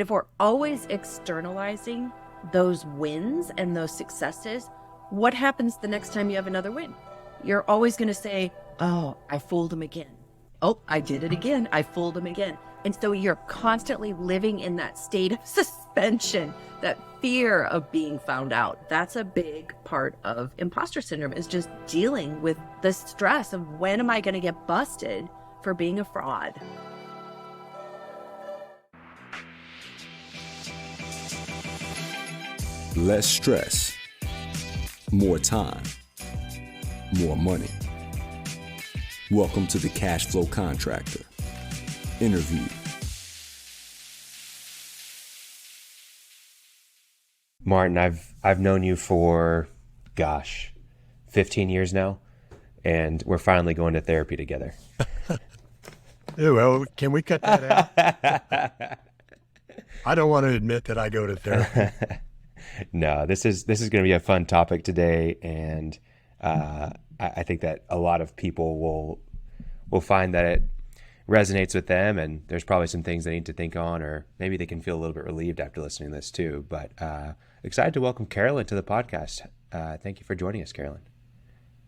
if we're always externalizing those wins and those successes, what happens the next time you have another win? You're always going to say, oh, I fooled him again. Oh, I did it again. I fooled him again. And so you're constantly living in that state of suspension, that fear of being found out. That's a big part of imposter syndrome, is just dealing with the stress of when am I going to get busted for being a fraud? Less stress, more time, more money. Welcome to the Cash Flow Contractor. Interview. Martin, I've known you for, 15 years now, and we're finally going to therapy together. Well, can we cut that out? I don't want to admit that I go to therapy. No, this is going to be a fun topic today, and I think that a lot of people will find that it resonates with them, and there's probably some things they need to think on, or maybe they can feel a little bit relieved after listening to this too. But excited to welcome Carolyn to the podcast. Thank you for joining us, Carolyn.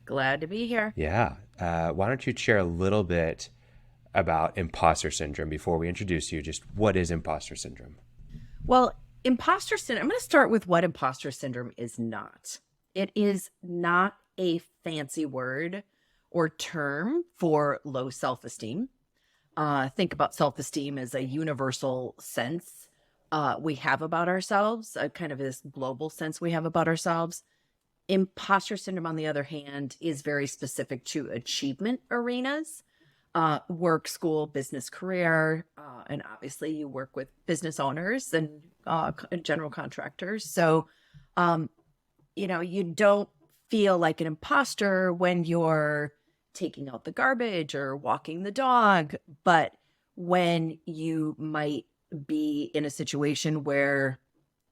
Glad to be here. Yeah. Why don't you share a little bit about imposter syndrome before we introduce you? Just what is imposter syndrome? Well, imposter syndrome, I'm going to start with what imposter syndrome is not. It is not a fancy word or term for low self-esteem. Think about self-esteem as a universal sense we have about ourselves, a kind of this global sense we have about ourselves. Imposter syndrome, on the other hand, is very specific to achievement arenas, work, school, business, career, and obviously you work with business owners and general contractors. So, you don't feel like an imposter when you're taking out the garbage or walking the dog, but when you might be in a situation where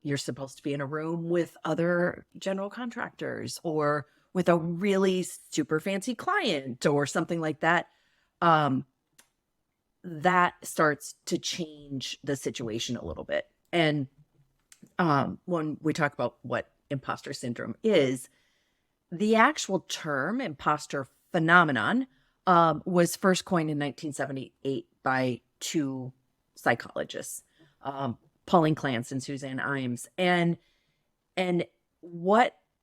you're supposed to be in a room with other general contractors or with a really super fancy client or something like that, that starts to change the situation a little bit. And when we talk about what imposter syndrome is, the actual term imposter phenomenon was first coined in 1978 by two psychologists, Pauline Clance and Suzanne Imes. And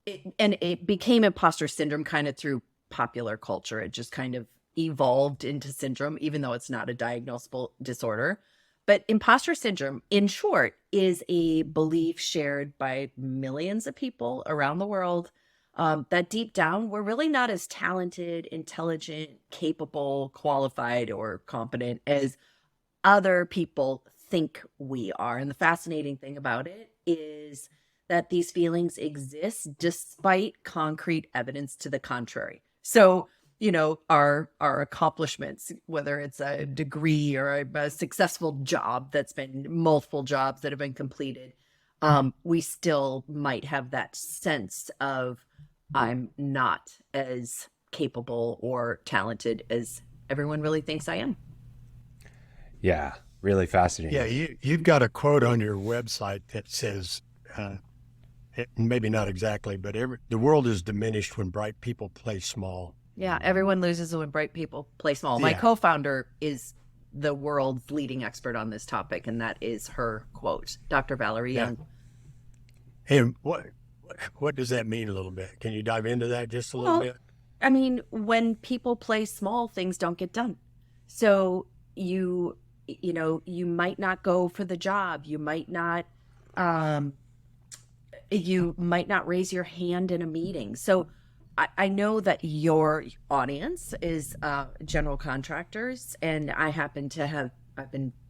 it became imposter syndrome kind of through popular culture. It just kind of evolved into syndrome, even though it's not a diagnosable disorder. But imposter syndrome, in short, is a belief shared by millions of people around the world that deep down, we're really not as talented, intelligent, capable, qualified, or competent as other people think we are. And the fascinating thing about it is that these feelings exist despite concrete evidence to the contrary. So, our accomplishments, whether it's a degree or a successful job that's been multiple jobs that have been completed, we still might have that sense of I'm not as capable or talented as everyone really thinks I am. Yeah, really fascinating. Yeah, you've got a quote on your website that says, maybe not exactly, but the world is diminished when bright people play small. Yeah, everyone loses when bright people play small. My co-founder is the world's leading expert on this topic, and that is her quote, Dr. Valerie Young. And what does that mean a little bit? Can you dive into that just a little bit? I mean, when people play small, things don't get done. So you might not go for the job. You might not raise your hand in a meeting. So I know that your audience is general contractors, and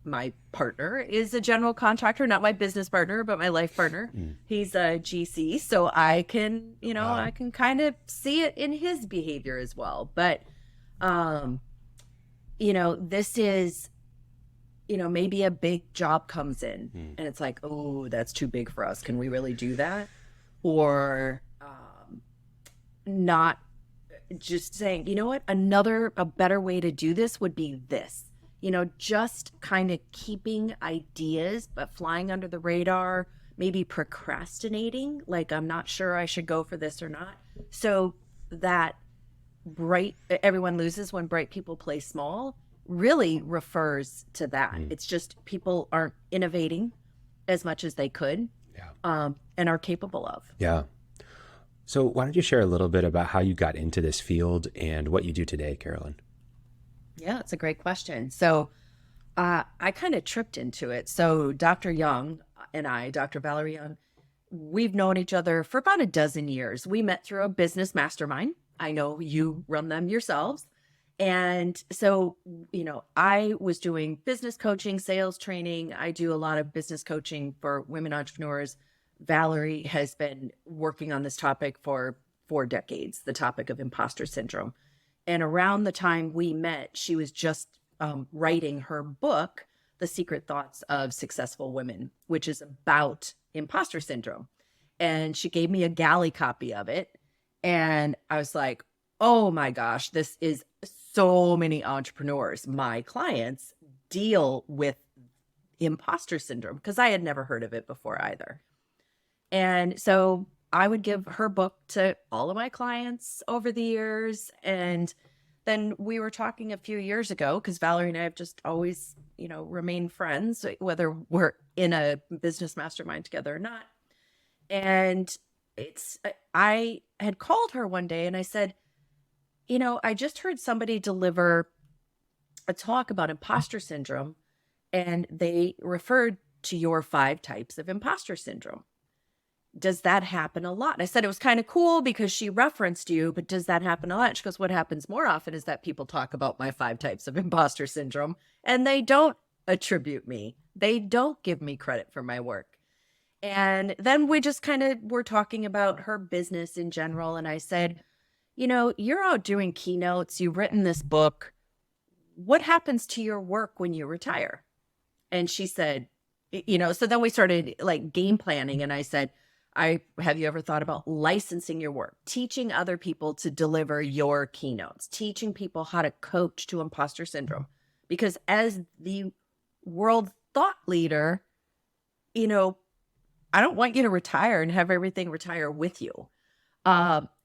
my partner is a general contractor, not my business partner, but my life partner. He's a GC, so I can, I can kind of see it in his behavior as well. But, this is, maybe a big job comes in and it's like, oh, that's too big for us. Can we really do that? Or not just saying, a better way to do this would be this. just kind of keeping ideas, but flying under the radar, maybe procrastinating, like I'm not sure I should go for this or not. So that everyone loses when bright people play small really refers to that. It's just people aren't innovating as much as they could and are capable of. Yeah. So why don't you share a little bit about how you got into this field and what you do today, Carolyn? Yeah, it's a great question. So I kind of tripped into it. So Dr. Young and I, Dr. Valerie Young, we've known each other for about a dozen years. We met through a business mastermind. I know you run them yourselves. And so, I was doing business coaching, sales training. I do a lot of business coaching for women entrepreneurs. Valerie has been working on this topic for 4 decades, the topic of imposter syndrome. And around the time we met, she was just writing her book, The Secret Thoughts of Successful Women, which is about imposter syndrome. And she gave me a galley copy of it. And I was like, oh my gosh, this is so many entrepreneurs. My clients deal with imposter syndrome because I had never heard of it before either. And so I would give her book to all of my clients over the years. And then we were talking a few years ago because Valerie and I have just always, remained friends, whether we're in a business mastermind together or not. And I had called her one day and I said, I just heard somebody deliver a talk about imposter syndrome, and they referred to your 5 types of imposter syndrome. Does that happen a lot? And I said it was kind of cool because she referenced you, but does that happen a lot? And she goes, what happens more often is that people talk about my 5 types of imposter syndrome and they don't attribute me. They don't give me credit for my work. And then we just kind of were talking about her business in general. And I said, you're out doing keynotes. You've written this book. What happens to your work when you retire? And she said, so then we started like game planning. And I said, have you ever thought about licensing your work, teaching other people to deliver your keynotes, teaching people how to coach to imposter syndrome? Because as the world thought leader, I don't want you to retire and have everything retire with you.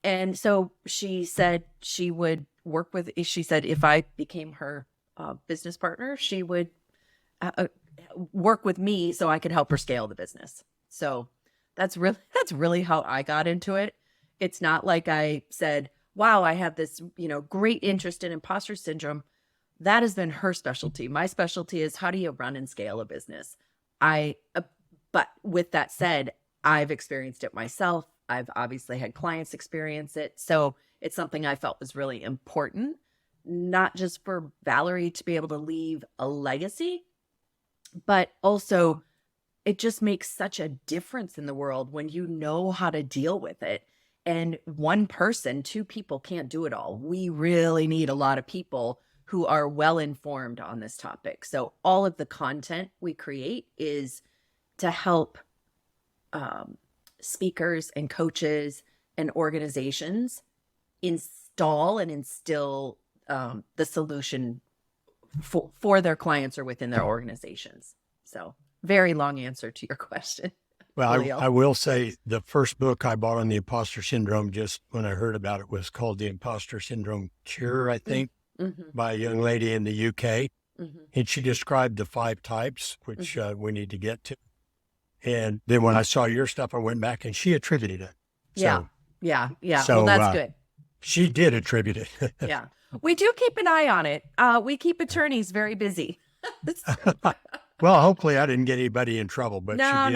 And so she said she would work with, she said if I became her business partner, she would work with me so I could help her scale the business. So that's really how I got into it. It's not like I said, wow, I have this, great interest in imposter syndrome. That has been her specialty. My specialty is how do you run and scale a business? But with that said, I've experienced it myself. I've obviously had clients experience it. So it's something I felt was really important, not just for Valerie to be able to leave a legacy, but also it just makes such a difference in the world when you know how to deal with it. And 1 person, 2 people can't do it all. We really need a lot of people who are well informed on this topic. So all of the content we create is to help speakers and coaches and organizations install and instill the solution for their clients or within their organizations. So very long answer to your question. Well, I will say the first book I bought on the imposter syndrome, just when I heard about it, was called The Imposter Syndrome Cure, I think, by a young lady in the UK. And she described the 5 types, which we need to get to. And then when I saw your stuff, I went back and she attributed it. So, yeah. So, well, that's good. She did attribute it. Yeah. We do keep an eye on it. We keep attorneys very busy. Well, hopefully I didn't get anybody in trouble, but no.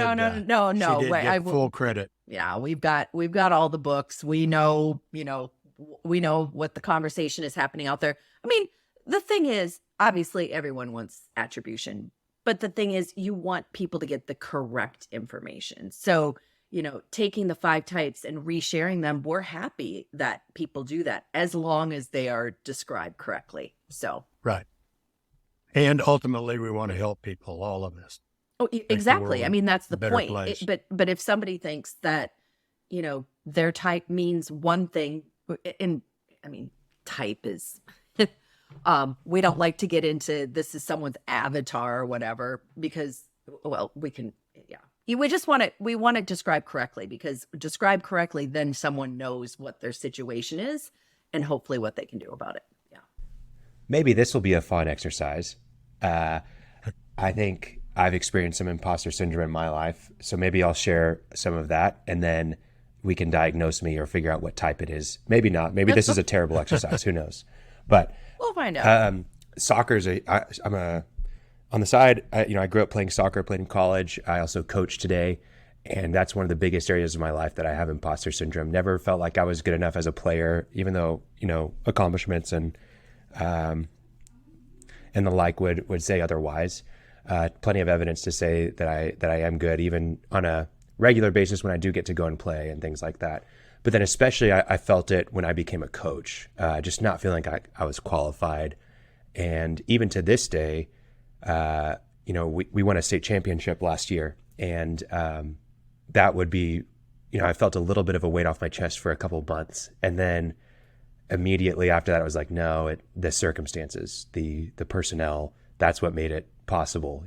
she did get full credit. Yeah, we've got all the books. We know, what the conversation is happening out there. I mean, the thing is, obviously everyone wants attribution, but the thing is you want people to get the correct information. So, taking the 5 types and resharing them, we're happy that people do that as long as they are described correctly. So, right. And ultimately, we want to help people, all of us. Oh, exactly. I mean, that's the point. But if somebody thinks that, their type means one thing, and I mean, type is We don't like to get into this is someone's avatar or whatever, because, well, we can, yeah. We just we want to describe correctly, because describe correctly, then someone knows what their situation is and hopefully what they can do about it. Yeah. Maybe this will be a fun exercise. I think I've experienced some imposter syndrome in my life, so maybe I'll share some of that, and then we can diagnose me or figure out what type it is. Maybe not. Maybe this is a terrible exercise. Who knows? But we'll find out. Soccer's on the side. I grew up playing soccer, played in college. I also coach today, and that's one of the biggest areas of my life that I have imposter syndrome. Never felt like I was good enough as a player, even though accomplishments and the like would say otherwise. Plenty of evidence to say that I am good, even on a regular basis when I do get to go and play and things like that. But then especially I felt it when I became a coach, just not feeling like I was qualified. And even to this day, we won a state championship last year, and that would be, I felt a little bit of a weight off my chest for a couple of months. And then immediately after that, I was like, no, the circumstances, the personnel, that's what made it possible,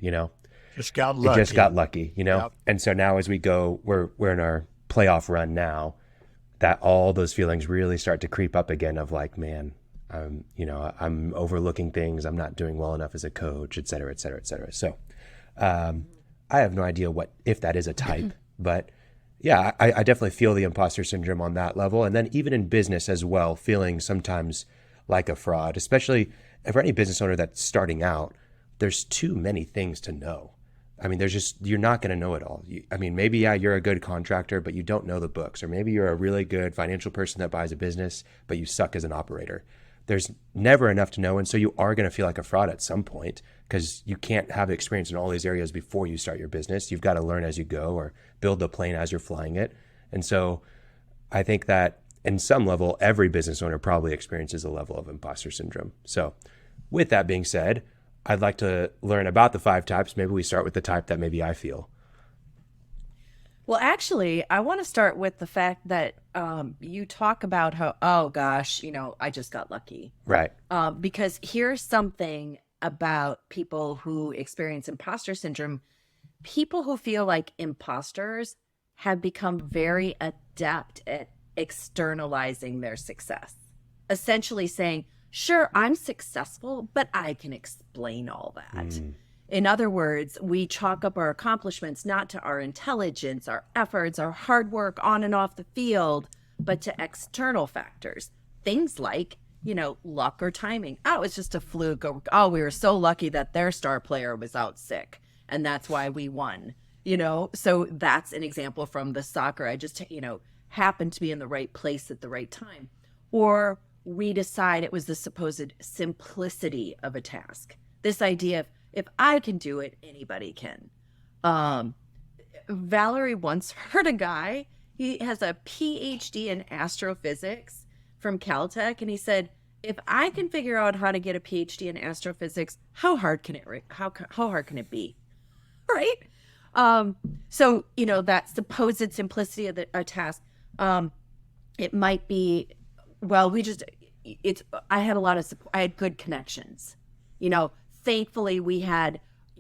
Just got lucky. It just got lucky, Yep. And so now as we go, we're in our playoff run now, that all those feelings really start to creep up again of like, man, I'm overlooking things. I'm not doing well enough as a coach, et cetera, et cetera, et cetera. So I have no idea if that is a type, but yeah, I definitely feel the imposter syndrome on that level. And then even in business as well, feeling sometimes like a fraud, especially for any business owner that's starting out, there's too many things to know. I mean, you're not going to know it all. Maybe, you're a good contractor, but you don't know the books. Or maybe you're a really good financial person that buys a business, but you suck as an operator. There's never enough to know. And so you are going to feel like a fraud at some point, because you can't have experience in all these areas before you start your business. You've got to learn as you go, or build the plane as you're flying it. And so I think that in some level, every business owner probably experiences a level of imposter syndrome. So with that being said, I'd like to learn about the 5 types. Maybe we start with the type that maybe I feel. Well, actually, I want to start with the fact that you talk about how, oh gosh, I just got lucky. Right. Because here's something about people who experience imposter syndrome. People who feel like imposters have become very adept at externalizing their success. Essentially saying, sure, I'm successful, but I can explain all that. In other words, we chalk up our accomplishments not to our intelligence, our efforts, our hard work on and off the field, but to external factors. Things like, luck or timing. Oh, it's just a fluke. Oh, we were so lucky that their star player was out sick, and that's why we won. So that's an example from the soccer. I just, happened to be in the right place at the right time. Or we decide it was the supposed simplicity of a task. This idea of, if I can do it, anybody can. Valerie once heard a guy, he has a PhD in astrophysics from Caltech, and he said, if I can figure out how to get a PhD in astrophysics, how hard can it be? Right? So, that supposed simplicity of a task, it might be, well, I had a lot of support. I had good connections. Thankfully we had,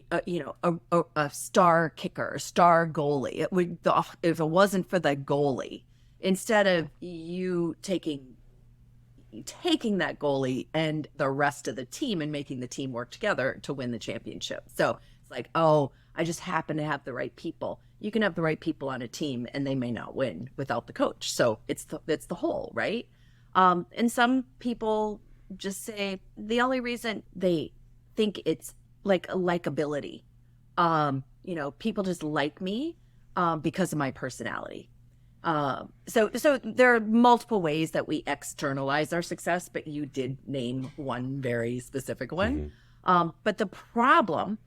a star kicker, a star goalie. If it wasn't for the goalie, instead of you taking that goalie and the rest of the team and making the team work together to win the championship. So it's like, oh, I just happen to have the right people. You can have the right people on a team and they may not win without the coach. So it's the whole, right? And some people just say the only reason they think it's like a likability. People just like me because of my personality. So there are multiple ways that we externalize our success, but you did name one very specific one. Mm-hmm. But the problem,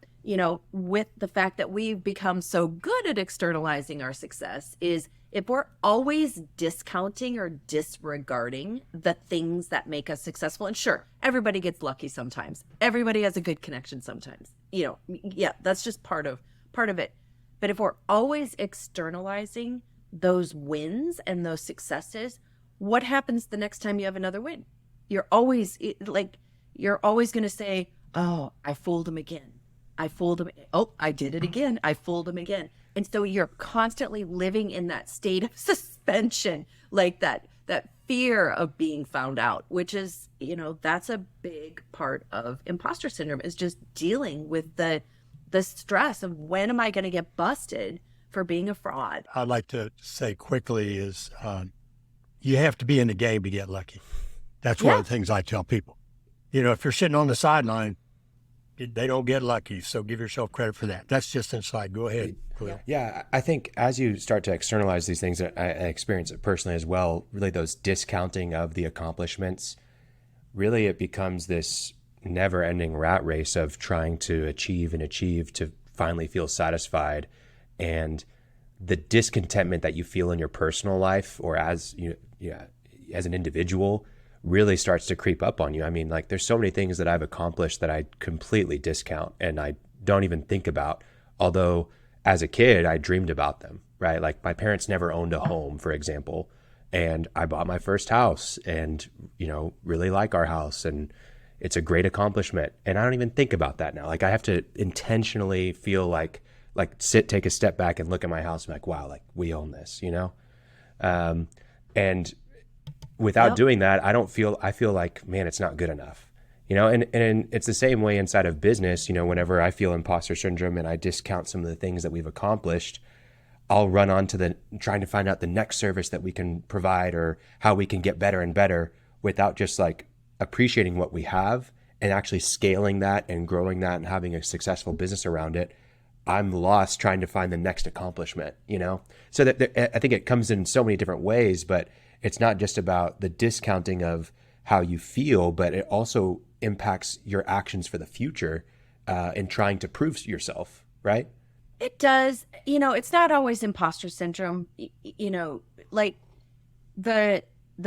with the fact that we've become so good at externalizing our success is if we're always discounting or disregarding the things that make us successful, and sure, everybody gets lucky sometimes. Everybody has a good connection sometimes. Yeah, that's just part of it. But if we're always externalizing those wins and those successes, what happens the next time you have another win? You're always you're always going to say, oh, I fooled him again. I fooled him. Oh, I did it again. I fooled him again. And so you're constantly living in that state of suspension, like that fear of being found out, which is, that's a big part of imposter syndrome, is just dealing with the stress of when am I going to get busted for being a fraud. I'd like to say quickly is you have to be in the game to get lucky. That's one of the things I tell people. If you're sitting on the sideline, they don't get lucky. So give yourself credit for that. That's just inside. Go ahead. Yeah, I think as you start to externalize these things, I experience it personally as well, really those discounting of the accomplishments, really it becomes this never-ending rat race of trying to achieve to finally feel satisfied. And the discontentment that you feel in your personal life or as an individual really starts to creep up on you. I mean, like there's so many things that I've accomplished that I completely discount and I don't even think about, although as a kid, I dreamed about them, right? Like my parents never owned a home, for example, and I bought my first house and, really like our house and it's a great accomplishment. And I don't even think about that now. Like I have to intentionally feel like take a step back and look at my house and like, wow, like we own this, and without doing that, I feel like, man, it's not good enough. And it's the same way inside of business. Whenever I feel imposter syndrome and I discount some of the things that we've accomplished, I'll run on to trying to find out the next service that we can provide or how we can get better and better without just like appreciating what we have and actually scaling that and growing that and having a successful business around it. I'm lost trying to find the next accomplishment, So that I think it comes in so many different ways, but it's not just about the discounting of how you feel, but it also impacts your actions for the future in trying to prove yourself, right? It does. It's not always imposter syndrome, like the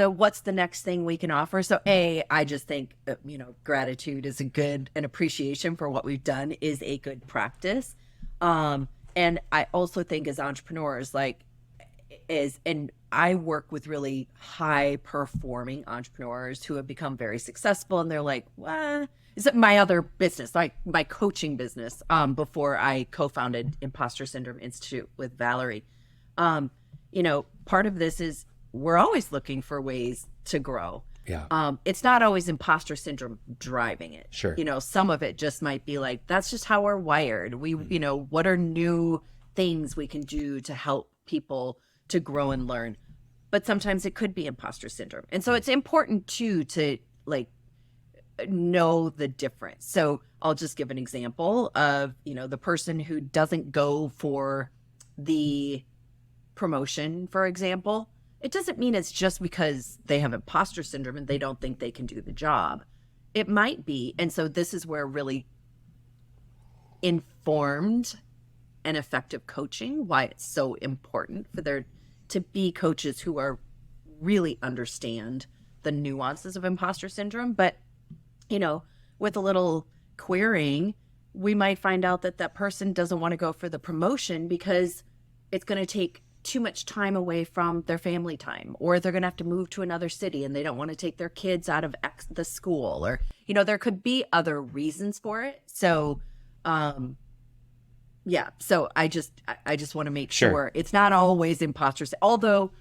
what's the next thing we can offer. So I just think, gratitude is an appreciation for what we've done is a good practice. And I also think as entrepreneurs, and I work with really high performing entrepreneurs who have become very successful, and they're like, what? Is it my other business, like my coaching business, before I co-founded Imposter Syndrome Institute with Valerie. Part of this is we're always looking for ways to grow. Yeah. It's not always imposter syndrome driving it. Sure. Some of it just might be like, that's just how we're wired. We, what are new things we can do to help people to grow and learn? But sometimes it could be imposter syndrome. And so it's important too, to know the difference. So I'll just give an example of, the person who doesn't go for the promotion, for example. It doesn't mean it's just because they have imposter syndrome and they don't think they can do the job. It might be. And so this is where really informed and effective coaching, why it's so important for there to be coaches who are really understand the nuances of imposter syndrome. But, with a little querying, we might find out that that person doesn't want to go for the promotion because it's going to take too much time away from their family time, or they're going to have to move to another city and they don't want to take their kids out of the school, or, there could be other reasons for it. So, so I just want to make sure it's not always imposters, although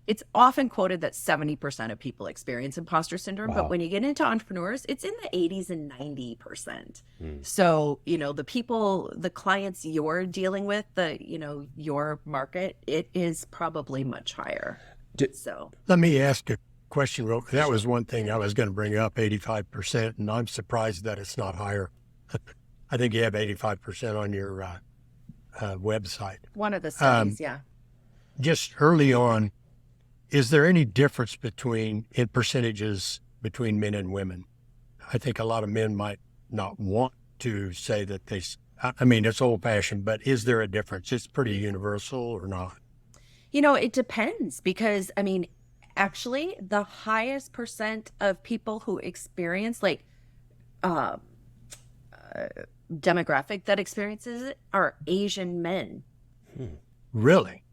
it's often quoted that 70% of people experience imposter syndrome. Wow. But when you get into entrepreneurs, it's in the 80s and 90%. So, the clients you're dealing with, your market, it is probably much higher. So let me ask a question real quick. That was one thing I was going to bring up, 85%, and I'm surprised that it's not higher. I think you have 85% on your website. One of the studies, yeah. Just early on, is there any difference in percentages between men and women? I think a lot of men might not want to say that it's old fashioned, but is there a difference? It's pretty universal or not? It depends because, actually the highest percent of people who experience demographic that experiences it are Asian men. Really?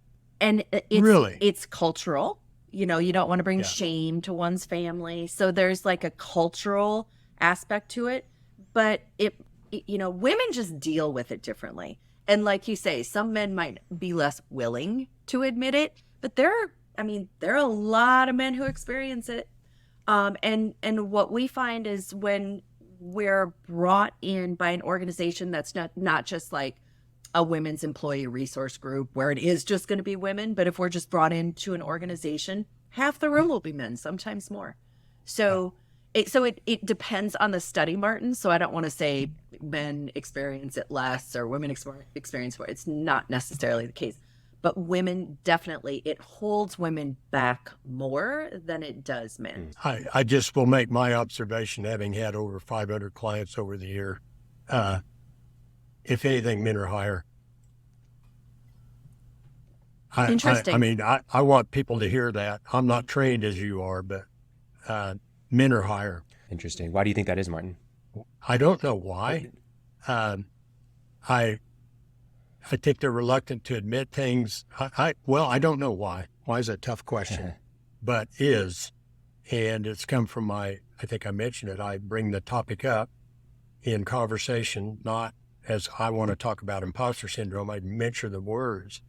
And it's cultural. you don't want to bring shame to one's family. So there's like a cultural aspect to it, but women just deal with it differently. And like you say, some men might be less willing to admit it, but there are a lot of men who experience it. And what we find is when we're brought in by an organization that's not just like a women's employee resource group where it is just going to be women, but if we're just brought into an organization, half the room will be men, sometimes more. So it depends on the study, Martin. So I don't want to say men experience it less or women experience more. It's not necessarily the case. But women, definitely, it holds women back more than it does men. I just will make my observation, having had over 500 clients over the year. If anything, men are higher. Interesting. I want people to hear that. I'm not trained as you are, but men are higher. Interesting. Why do you think that is, Martin? I don't know why. I think they're reluctant to admit things. I don't know why. Why is a tough question, but and it's come from I think I mentioned it. I bring the topic up in conversation, not as I want to talk about imposter syndrome. I mention the words,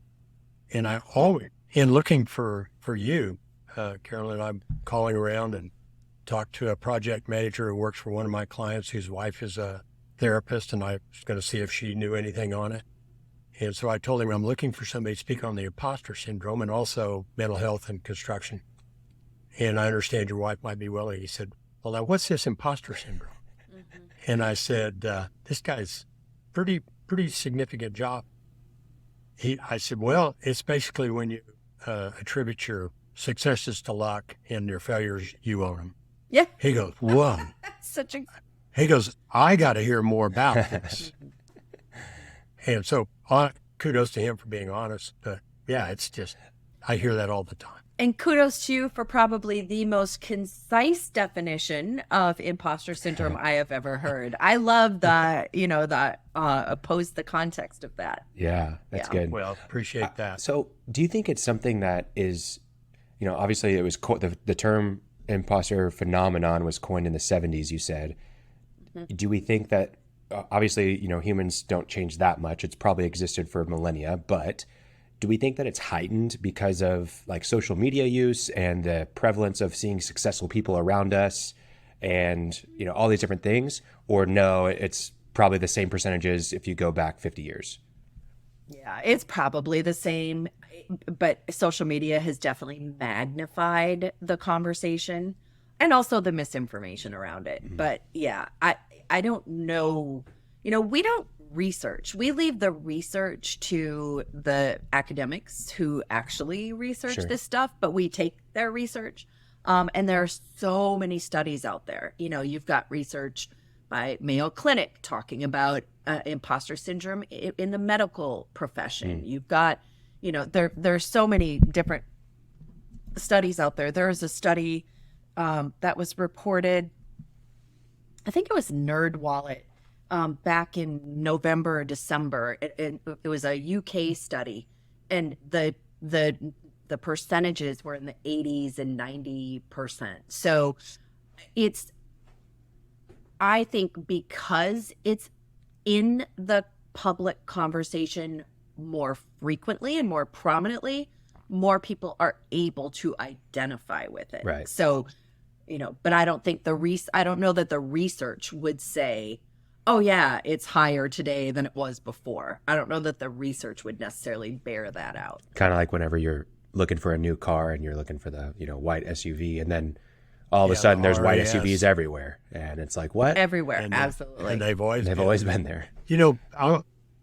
and I always, in looking for you, Carolyn, I'm calling around and talked to a project manager who works for one of my clients whose wife is a therapist, and I was going to see if she knew anything on it. And so I told him I'm looking for somebody to speak on the imposter syndrome and also mental health and construction. And I understand your wife might be willing. He said, well, now what's this imposter syndrome? Mm-hmm. And I said, this guy's pretty significant job. I said, well, it's basically when you attribute your successes to luck and your failures, you own them. Yeah. He goes, whoa. He goes, I got to hear more about this. And so kudos to him for being honest. But yeah, it's just, I hear that all the time. And kudos to you for probably the most concise definition of imposter syndrome I have ever heard. I love the oppose the context of that. Yeah, that's good. Well, appreciate that. So do you think it's something that is, obviously it was the term imposter phenomenon was coined in the 70s, you said. Mm-hmm. Do we think that, obviously, humans don't change that much. It's probably existed for millennia, but do we think that it's heightened because of like social media use and the prevalence of seeing successful people around us and, all these different things? Or no, it's probably the same percentages if you go back 50 years? Yeah, it's probably the same, but social media has definitely magnified the conversation and also the misinformation around it. Mm-hmm. But yeah, I don't know, we don't research. We leave the research to the academics who actually research this stuff, but we take their research. And there are so many studies out there. You've got research by Mayo Clinic talking about imposter syndrome in the medical profession. You've got, there's so many different studies out there. There is a study that was reported, I think it was NerdWallet, back in November or December. It was a UK study, and the percentages were in the 80s and 90%. So I think because it's in the public conversation more frequently and more prominently, more people are able to identify with it. Right. So, but I don't think I don't know that the research would say, oh yeah, it's higher today than it was before. I don't know that the research would necessarily bear that out. Kind of like whenever you're looking for a new car and you're looking for the, white SUV, and then all of a sudden there's white SUVs everywhere. And it's like, what? Everywhere, absolutely. And they've always been there.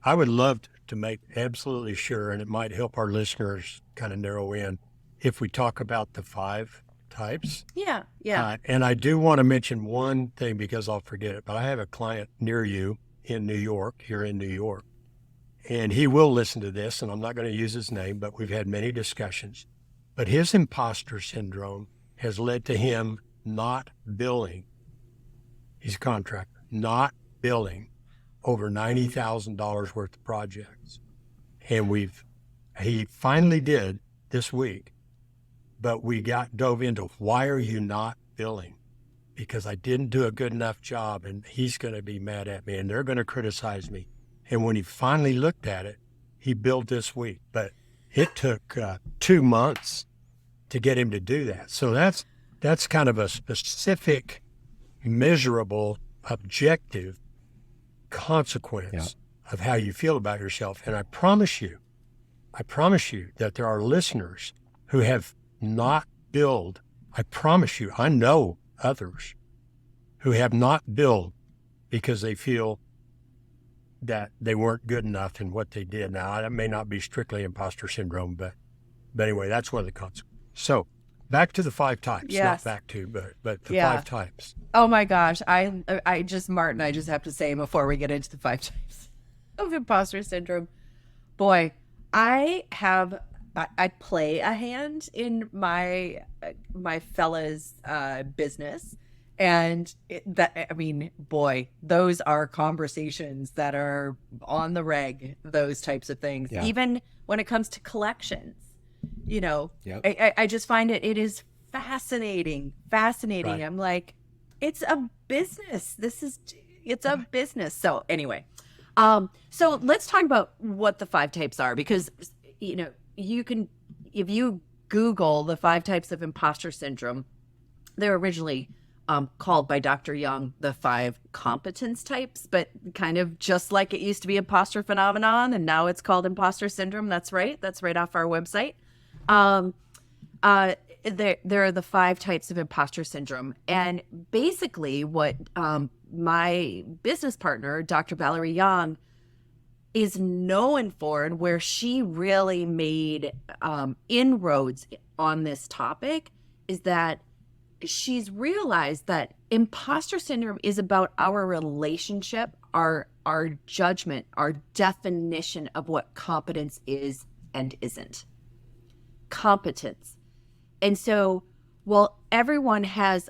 I would love to make absolutely sure, and it might help our listeners kind of narrow in, if we talk about the 5 types. Yeah. And I do want to mention one thing because I'll forget it, but I have a client near you here in New York, and he will listen to this, and I'm not going to use his name, but we've had many discussions. But his imposter syndrome has led to him not billing. He's a contractor, not billing over $90,000 worth of projects. And he finally did this week but we dove into, why are you not billing? Because I didn't do a good enough job, and he's going to be mad at me, and they're going to criticize me. And when he finally looked at it, he billed this week, but it took 2 months to get him to do that. So that's kind of a specific, measurable, objective consequence of how you feel about yourself. And I promise you that there are listeners who have not billed. I promise you, I know others who have not billed because they feel that they weren't good enough in what they did. Now, that may not be strictly imposter syndrome, but anyway, that's one of the consequences. So back to the 5 types, Yes. not back to, but the 5 types. Oh my gosh. I just have to say before we get into the 5 types of imposter syndrome, boy, I play a hand in my fella's business. And boy, those are conversations that are on the reg, those types of things. Yeah. Even when it comes to collections, Yep. I just find it is fascinating. Right. I'm like, it's a business. It's a business. So anyway, so let's talk about what the 5 types are, because, you can, if you Google the 5 types of imposter syndrome, they're originally called by Dr. Young the 5 competence types, but kind of just like it used to be imposter phenomenon, and now it's called imposter syndrome. That's right off our website. There are the 5 types of imposter syndrome, and basically what my business partner, Dr. Valerie Young, is known for, and where she really made inroads on this topic, is that she's realized that imposter syndrome is about our relationship, our judgment, our definition of what competence is and isn't. Competence. And so while everyone with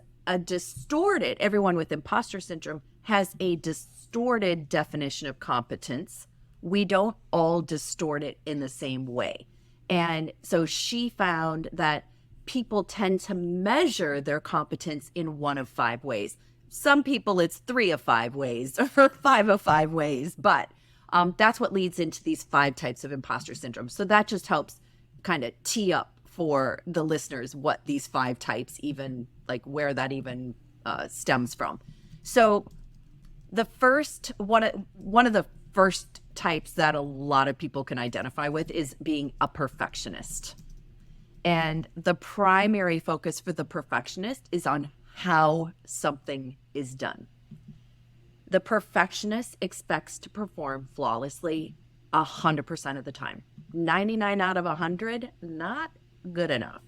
imposter syndrome has a distorted definition of competence, we don't all distort it in the same way. And so she found that people tend to measure their competence in one of 5 ways. Some people, it's 3 of 5 ways or 5 of 5 ways, but that's what leads into these 5 types of imposter syndrome. So that just helps kind of tee up for the listeners what these 5 types even, like where that even stems from. So the first one of the first types that a lot of people can identify with is being a perfectionist. And the primary focus for the perfectionist is on how something is done. The perfectionist expects to perform flawlessly 100% of the time. 99 out of 100, not good enough.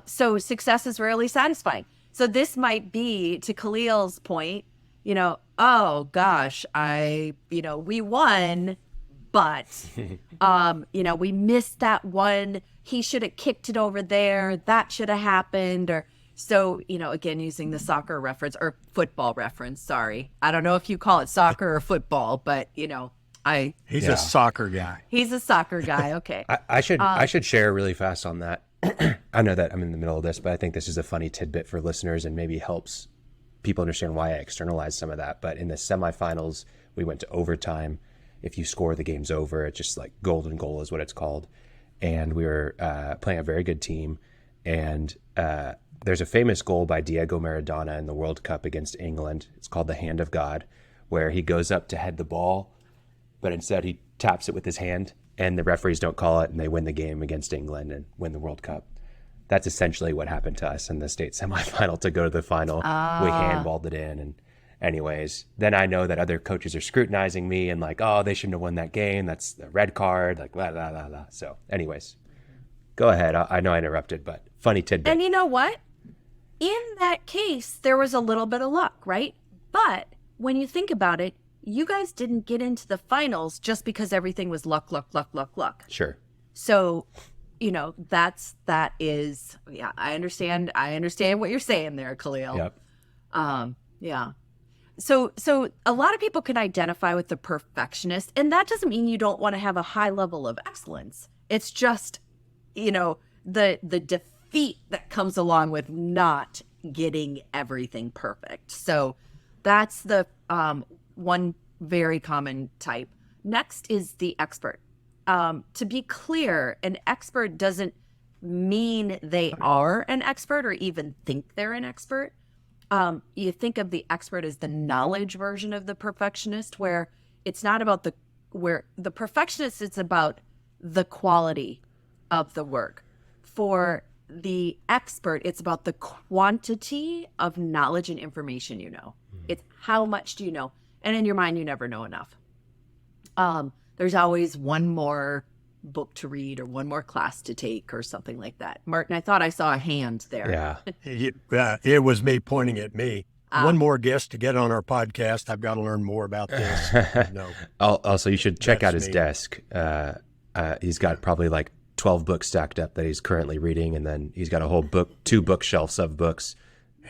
So success is rarely satisfying. So this might be, to Khalil's point, oh gosh, we won, but, we missed that one. He should have kicked it over there. That should have happened. Or so, again, using the soccer reference or football reference. Sorry. I don't know if you call it soccer or football, but, he's a soccer guy. He's a soccer guy. Okay. I should share really fast on that. I know that I'm in the middle of this, but I think this is a funny tidbit for listeners and maybe helps people understand why I externalized some of that. But in the semifinals, we went to overtime. If you score, the game's over. It's just like golden goal is what it's called. And we were playing a very good team. And there's a famous goal by Diego Maradona in the World Cup against England. It's called the Hand of God, where he goes up to head the ball, but instead he taps it with his hand, and the referees don't call it, and they win the game against England and win the World Cup. That's essentially what happened to us in the state semifinal to go to the final. We handballed it in. And anyways, then I know that other coaches are scrutinizing me and like, oh, they shouldn't have won that game. That's the red card, like blah, blah, blah, blah. So anyways, go ahead. I know I interrupted, but funny tidbit. And you know what? In that case, there was a little bit of luck, right? But when you think about it, you guys didn't get into the finals just because everything was luck, luck, luck, luck, luck. Sure. So, that is, yeah, I understand what you're saying there, Khalil. Yep. Yeah. So a lot of people can identify with the perfectionist, and that doesn't mean you don't want to have a high level of excellence. It's just, the defeat that comes along with not getting everything perfect. So that's the one very common type. Next is the expert. To be clear, an expert doesn't mean they are an expert or even think they're an expert. You think of the expert as the knowledge version of the perfectionist, where it's not about where the perfectionist, it's about the quality of the work. For the expert, it's about the quantity of knowledge and information you know. It's how much do you know? And in your mind, you never know enough. There's always one more book to read or one more class to take or something like that. Martin, I thought I saw a hand there. Yeah. It was me pointing at me. One more guest to get on our podcast. I've got to learn more about this. No. Also, you should check out his me. desk. He's got probably like 12 books stacked up that he's currently reading, and then he's got a whole two bookshelves of books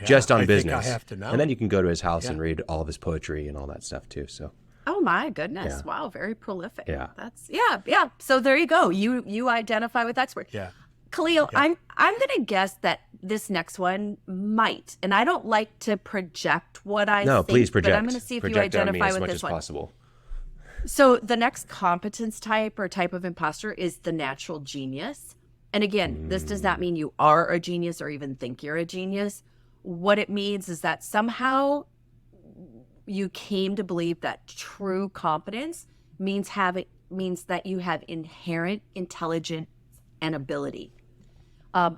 just on business. Think I have to know. And then you can go to his house and read all of his poetry and all that stuff too. So. Oh my goodness. Yeah. Wow, very prolific. Yeah. That's yeah. So there you go. You identify with expert. Yeah. Khalil, I'm gonna guess that this next one might, and I don't like to project what I think, please project. but I'm gonna see if you Project on me identify as with much this as one. possible. So the next competence type or type of imposter is the natural genius. And again, this does not mean you are a genius or even think you're a genius. What it means is that somehow you came to believe that true competence means that you have inherent intelligence and ability.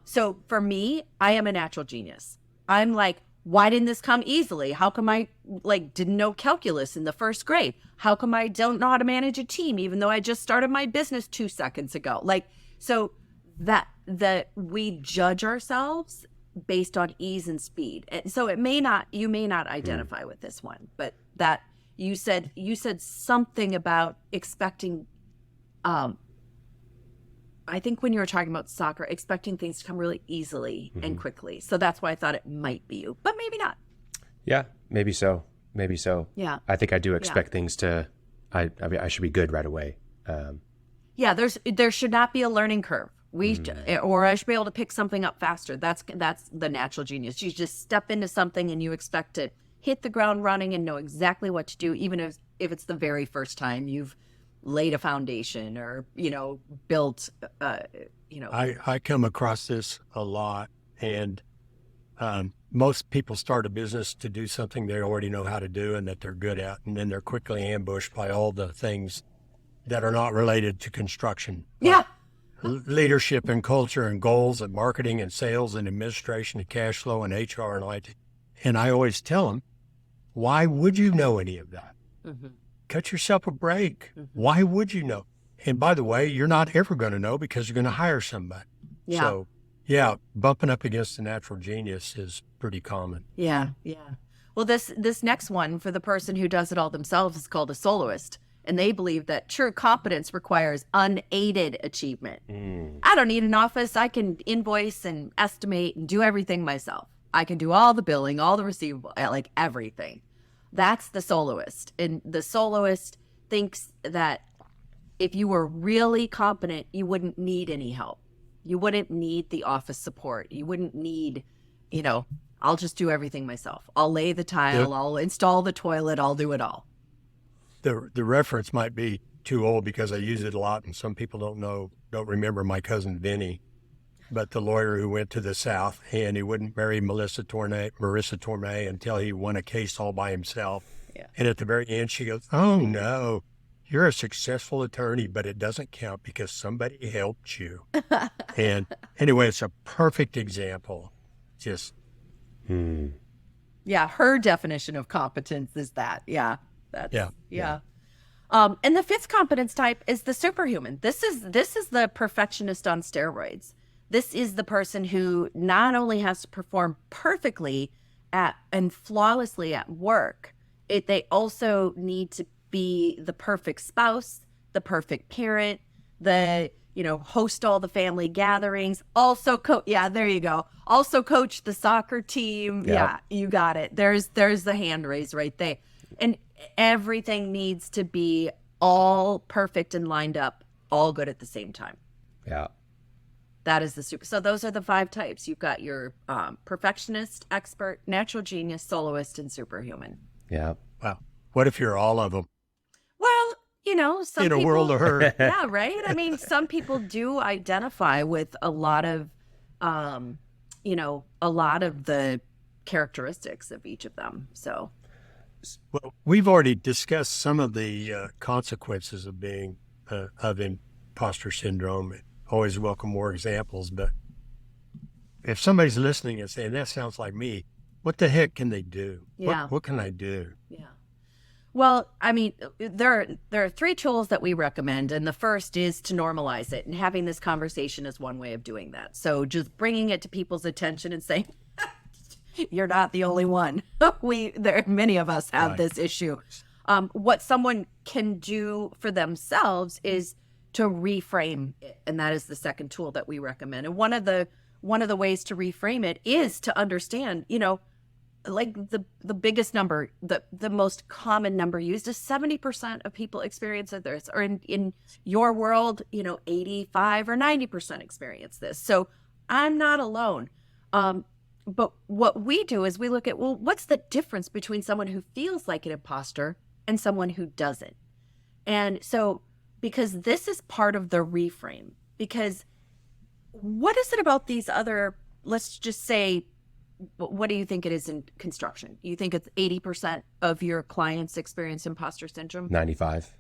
So for me, I am a natural genius. I'm like, why didn't this come easily? How come I didn't know calculus in the first grade? How come I don't know how to manage a team, even though I just started my business 2 seconds ago? So that we judge ourselves based on ease and speed. And so you may not identify with this one, but that you said something about expecting, I think when you were talking about soccer, expecting things to come really easily and quickly. So that's why I thought it might be you, but maybe not. Yeah, maybe so. Yeah. I think I do expect things to, I mean, I should be good right away. Yeah, there should not be a learning curve. Or I should be able to pick something up faster. That's the natural genius. You just step into something and you expect to hit the ground running and know exactly what to do, even if it's the very first time you've laid a foundation or built. I come across this a lot, and most people start a business to do something they already know how to do and that they're good at, and then they're quickly ambushed by all the things that are not related to construction. Yeah. Leadership and culture and goals and marketing and sales and administration and cash flow and HR and IT. And I always tell them, why would you know any of that? Mm-hmm. Cut yourself a break. Mm-hmm. Why would you know? And by the way, you're not ever going to know because you're going to hire somebody. Yeah. So, yeah, bumping up against the natural genius is pretty common. Yeah. Well, this next one for the person who does it all themselves is called a soloist. And they believe that true competence requires unaided achievement. I don't need an office. I can invoice and estimate and do everything myself. I can do all the billing, all the receivable, everything. That's the soloist. And the soloist thinks that if you were really competent, you wouldn't need any help. You wouldn't need the office support. You wouldn't need, I'll just do everything myself. I'll lay the tile. I'll install the toilet. I'll do it all. The reference might be too old because I use it a lot, and some people don't remember my cousin Vinny, but the lawyer who went to the South, and he wouldn't marry Marissa Tomei until he won a case all by himself. Yeah. And at the very end, she goes, "Oh no, you're a successful attorney, but it doesn't count because somebody helped you." And anyway, it's a perfect example. Just. Yeah, her definition of competence is that. Yeah. Yeah. And the fifth competence type is the superhuman. This is the perfectionist on steroids. This is the person who not only has to perform perfectly and flawlessly at work, they also need to be the perfect spouse, the perfect parent, host all the family gatherings. Also, there you go. Also coach the soccer team. Yep. Yeah, you got it. There's the hand raise right there. And everything needs to be all perfect and lined up, all good at the same time. Yeah. That is the super. So those are the 5 types. You've got your perfectionist, expert, natural genius, soloist, and superhuman. Yeah. Wow. What if you're all of them Well, you know, some in a people, world of hurt? yeah, right. I mean, some people do identify with a lot of, you know, a lot of the characteristics of each of them. So, Well, we've already discussed some of the consequences of being of imposter syndrome. Always welcome more examples, but if somebody's listening and saying that sounds like me, what the heck can they do? Yeah. What can I do? yeah. Well, I mean, there are 3 tools that we recommend, and the first is to normalize it, and having this conversation is one way of doing that. So just bringing it to people's attention and saying, "You're not the only one. Many of us have this issue." What someone can do for themselves is to reframe it, and that is the second tool that we recommend. And one of the ways to reframe it is to understand, you know, like the biggest number, the most common number used is 70% of people experience this, or in your world, you know, 85 or 90% experience this. So I'm not alone. But what we do is we look at, well, what's the difference between someone who feels like an imposter and someone who doesn't? And so, because this is part of the reframe, because what is it about these other, let's just say, what do you think it is in construction? You think it's 80% of your clients experience imposter syndrome? 95.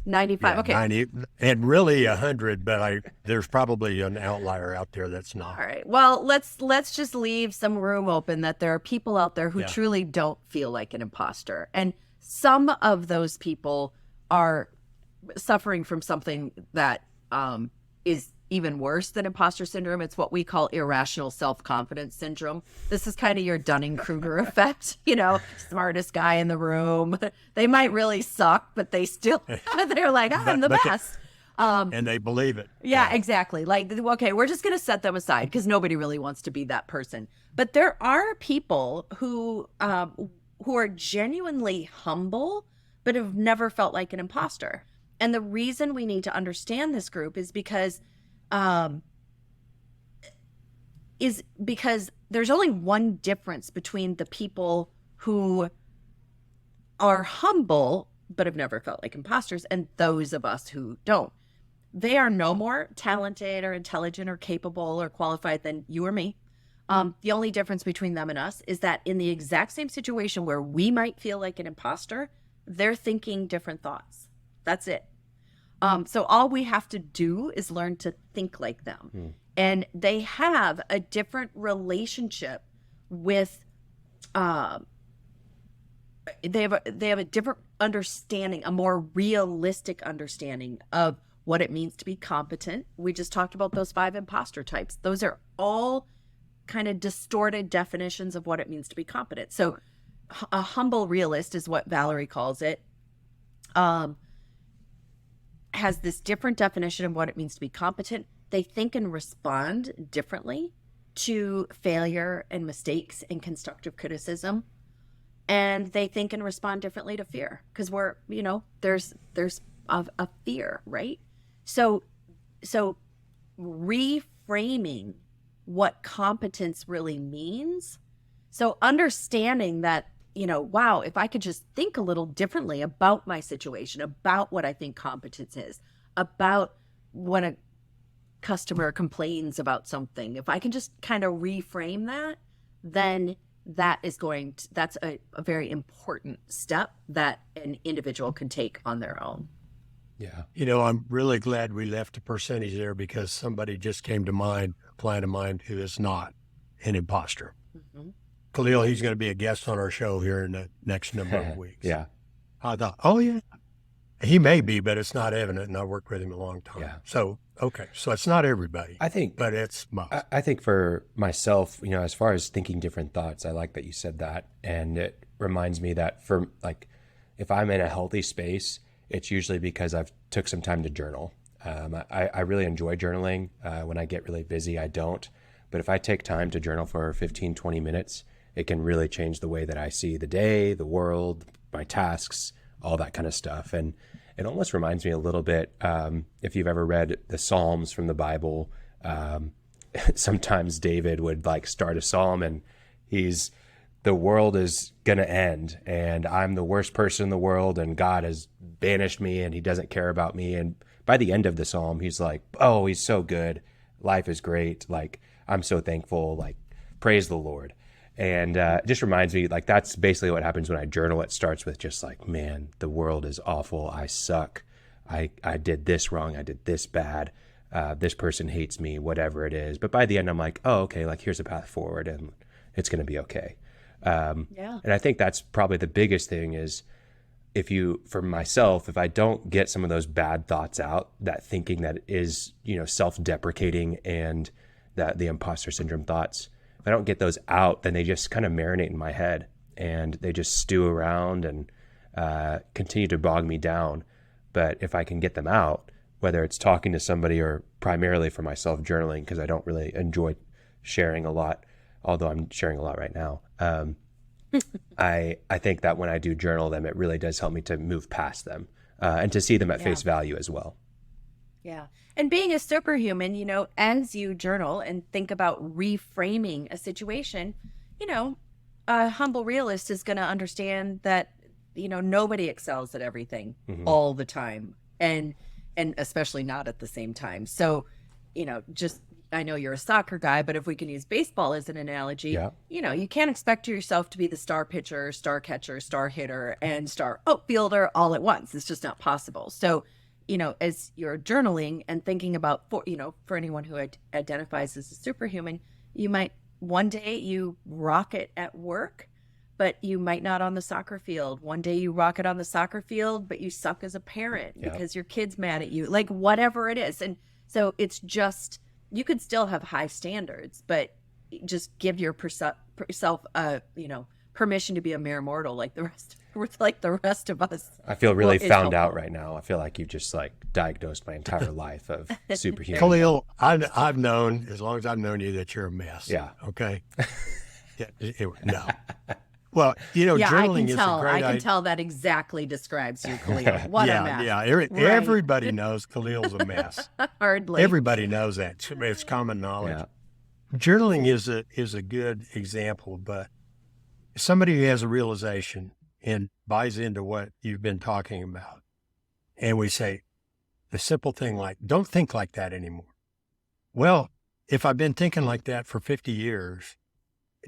95. Yeah, okay. 90, and really 100, but there's probably an outlier out there that's not. All right. Well, let's just leave some room open that there are people out there who truly don't feel like an imposter. And some of those people are suffering from something that is even worse than imposter syndrome. It's what we call irrational self-confidence syndrome. This is kind of your Dunning-Kruger effect, you know, smartest guy in the room. They might really suck, but they're like, I'm the best. And they believe it. Yeah, exactly. Like, okay, we're just going to set them aside because nobody really wants to be that person. But there are people who are genuinely humble, but have never felt like an imposter. And the reason we need to understand this group is because there's only one difference between the people who are humble but have never felt like imposters and those of us who don't. They are no more talented or intelligent or capable or qualified than you or me. The only difference between them and us is that in the exact same situation where we might feel like an imposter, they're thinking different thoughts. That's it. So all we have to do is learn to think like them. And they have a different relationship with, they have a different understanding, a more realistic understanding of what it means to be competent. We just talked about those 5 imposter types. Those are all kind of distorted definitions of what it means to be competent. So a humble realist is what Valerie calls it. Has this different definition of what it means to be competent. They think and respond differently to failure and mistakes and constructive criticism. And they think and respond differently to fear because we're, you know, there's a fear, right? So reframing what competence really means. So understanding that, you know, wow, if I could just think a little differently about my situation, about what I think competence is, about when a customer complains about something, if I can just kind of reframe that, then that's a very important step that an individual can take on their own. Yeah. You know, I'm really glad we left a percentage there because somebody just came to mind, a client of mine who is not an imposter. Mm-hmm. Khalil, he's going to be a guest on our show here in the next number of weeks. Yeah. I thought, oh, yeah. He may be, but it's not evident, and I worked with him a long time. Yeah. So, okay. So it's not everybody. I think, but it's most. I think for myself, you know, as far as thinking different thoughts, I like that you said that. And it reminds me that for like, if I'm in a healthy space, it's usually because I've took some time to journal. I really enjoy journaling. When I get really busy, I don't. But if I take time to journal for 15, 20 minutes, it can really change the way that I see the day, the world, my tasks, all that kind of stuff. And it almost reminds me a little bit, if you've ever read the Psalms from the Bible, Sometimes David would like start a psalm and the world is going to end and I'm the worst person in the world and God has banished me and he doesn't care about me. And by the end of the psalm, he's like, oh, he's so good. Life is great. Like, I'm so thankful. Like, praise the Lord. And it just reminds me, like, that's basically what happens when I journal. It starts with just like, man, the world is awful. I suck. I did this wrong. I did this bad. This person hates me, whatever it is. But by the end, I'm like, oh, okay, like, here's a path forward and it's going to be okay. And I think that's probably the biggest thing is for myself, if I don't get some of those bad thoughts out, that thinking that is, self-deprecating and that the imposter syndrome thoughts, if I don't get those out, then they just kind of marinate in my head and they just stew around and continue to bog me down. But if I can get them out, whether it's talking to somebody or primarily for myself journaling, because I don't really enjoy sharing a lot, although I'm sharing a lot right now. I think that when I do journal them, it really does help me to move past them and to see them at face value as well. Yeah. And being a superhuman, as you journal and think about reframing a situation, a humble realist is going to understand that, nobody excels at everything all the time. And especially not at the same time. So, I know you're a soccer guy, but if we can use baseball as an analogy, you can't expect yourself to be the star pitcher, star catcher, star hitter, and star outfielder all at once. It's just not possible. So, as you're journaling and thinking about, for anyone who identifies as a superhuman, you might, one day you rock it at work, but you might not on the soccer field. One day you rock it on the soccer field, but you suck as a parent because your kid's mad at you, like whatever it is. And so it's just, you could still have high standards, but just give yourself, permission to be a mere mortal, like the rest of us. I feel really found out right now. I feel like you've just like diagnosed my entire life of superhuman. Khalil, I've known, as long as I've known you, that you're a mess. Yeah. Okay. No. Well, journaling is a great idea. I can tell that exactly describes you, Khalil. What a mess. Yeah, everybody knows Khalil's a mess. Hardly. Everybody knows that. It's common knowledge. Yeah. Journaling is a good example, but somebody who has a realization and buys into what you've been talking about, and we say the simple thing like, don't think like that anymore. Well, if I've been thinking like that for 50 years,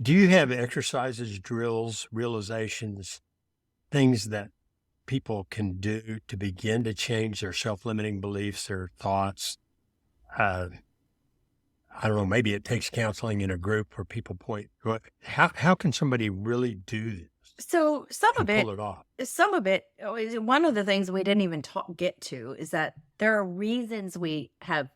do you have exercises, drills, realizations, things that people can do to begin to change their self-limiting beliefs or thoughts? I don't know, maybe it takes counseling in a group where people point, how can somebody really do this? So pull it off? Some of it, one of the things we didn't even get to is that there are reasons we have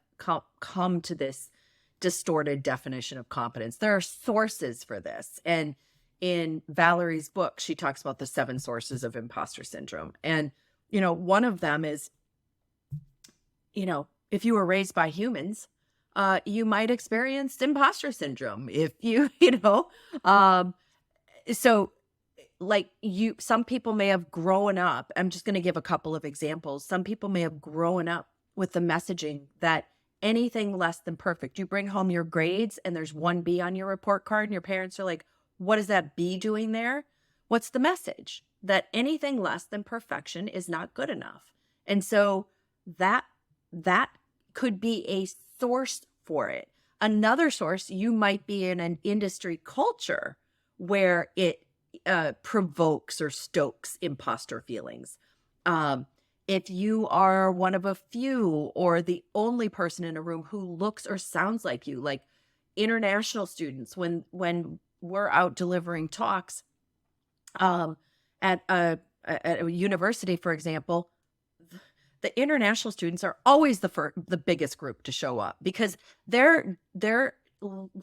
come to this distorted definition of competence. There are sources for this. And in Valerie's book, she talks about the 7 sources of imposter syndrome. And, one of them is, if you were raised by humans, you might experience imposter syndrome. If so like some people may have grown up. I'm just going to give a couple of examples. Some people may have grown up with the messaging that anything less than perfect. You bring home your grades and there's 1 B on your report card and your parents are like, what is that B doing there? What's the message? That anything less than perfection is not good enough. And so that could be a source for it. Another source, you might be in an industry culture where it provokes or stokes imposter feelings. If you are one of a few or the only person in a room who looks or sounds like you, like international students, when we're out delivering talks at a university, for example, the international students are always the biggest group to show up because they're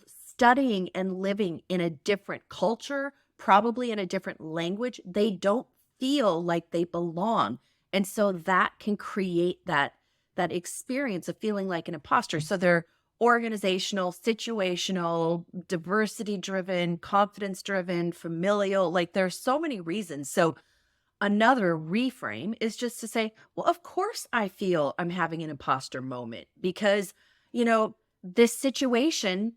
studying and living in a different culture, probably in a different language. They don't feel like they belong. And so that can create that experience of feeling like an imposter. So they're organizational, situational, diversity-driven, confidence-driven, familial. Like there's so many reasons. So another reframe is just to say, well, of course I feel I'm having an imposter moment because, this situation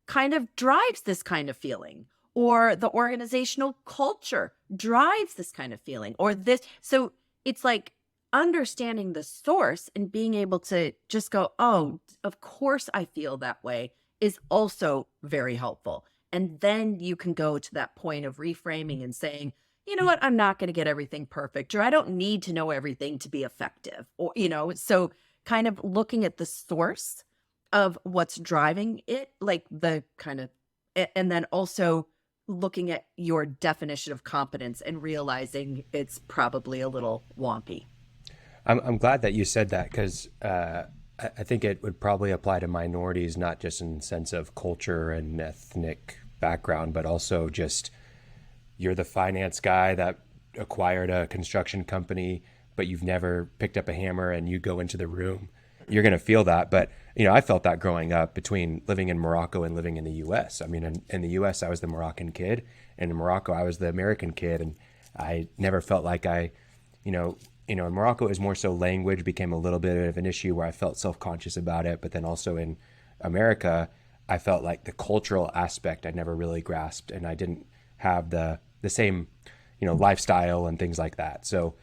kind of drives this kind of feeling, or the organizational culture drives this kind of feeling, or this. So it's like understanding the source and being able to just go, oh, of course I feel that way, is also very helpful. And then you can go to that point of reframing and saying, you know what, I'm not going to get everything perfect, or I don't need to know everything to be effective, or, so kind of looking at the source of what's driving it, like the kind of, and then also looking at your definition of competence and realizing it's probably a little wonky. I'm glad that you said that, because I think it would probably apply to minorities, not just in the sense of culture and ethnic background, but also just you're the finance guy that acquired a construction company, but you've never picked up a hammer and you go into the room. You're going to feel that. But, I felt that growing up between living in Morocco and living in the U.S. I mean, in the U.S., I was the Moroccan kid, and in Morocco, I was the American kid. And I never felt like in Morocco, it was more so language became a little bit of an issue where I felt self-conscious about it. But then also in America, I felt like the cultural aspect I never really grasped, and I didn't have the same, lifestyle and things like that. So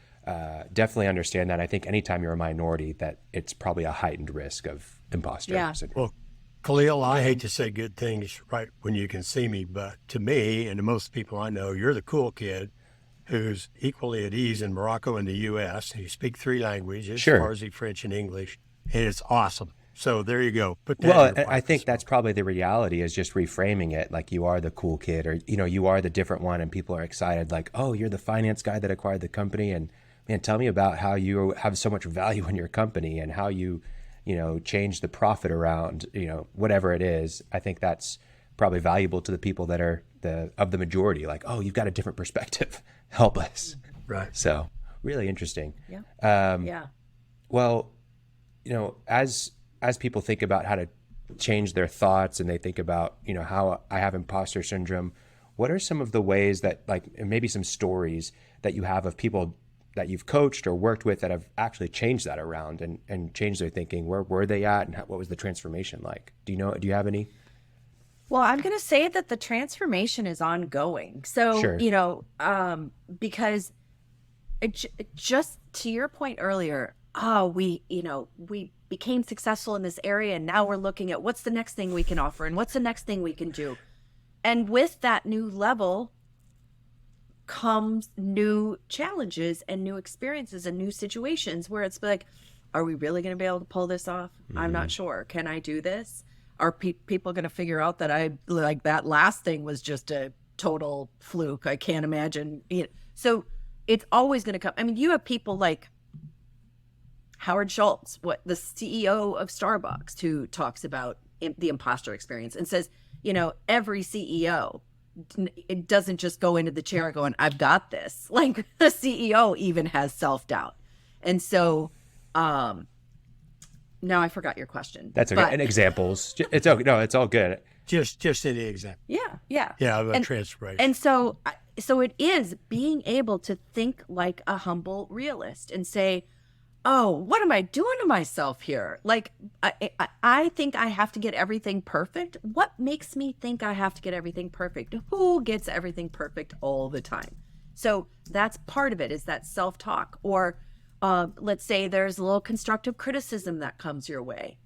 definitely understand that. I think anytime you're a minority, that it's probably a heightened risk of imposter syndrome. Well, Khalil, I hate to say good things right when you can see me, but to me and to most people I know, you're the cool kid who's equally at ease in Morocco and the U.S. You speak 3 languages, Sure. Farsi, French, and English, and it's awesome. So there you go. Put that in your I think pockets. that's probably the reality, is just reframing it like you are the cool kid, or, you are the different one, and people are excited like, oh, you're the finance guy that acquired the company. And man, tell me about how you have so much value in your company and how you change the profit around, whatever it is. I think that's probably valuable to the people that are of the majority. Like, oh, you've got a different perspective. Help us. Right. So really interesting. Yeah. Yeah. Well, as people think about how to change their thoughts, and they think about, how I have imposter syndrome, what are some of the ways that, like, maybe some stories that you have of people that you've coached or worked with that have actually changed that around and changed their thinking? Where were they at, and what was the transformation like? Do you have any? Well, I'm going to say that the transformation is ongoing. So, Sure. Because just to your point earlier, we became successful in this area, and now we're looking at what's the next thing we can offer and what's the next thing we can do. And with that new level comes new challenges and new experiences and new situations where it's like, are we really going to be able to pull this off? I'm not sure. Can I do this? Are people going to figure out that that last thing was just a total fluke? I can't imagine. So it's always going to come. I mean, you have people like Howard Schultz, the CEO of Starbucks, who talks about the imposter experience and says, every CEO, it doesn't just go into the chair going, I've got this. Like, the CEO even has self-doubt. And so, now I forgot your question. That's okay. And examples. It's okay. No, it's all good. Just any example. Yeah. Yeah. Yeah, about transformation. And so it is being able to think like a humble realist and say, oh, what am I doing to myself here? Like, I think I have to get everything perfect. What makes me think I have to get everything perfect? Who gets everything perfect all the time? So that's part of it, is that self-talk. Or let's say there's a little constructive criticism that comes your way.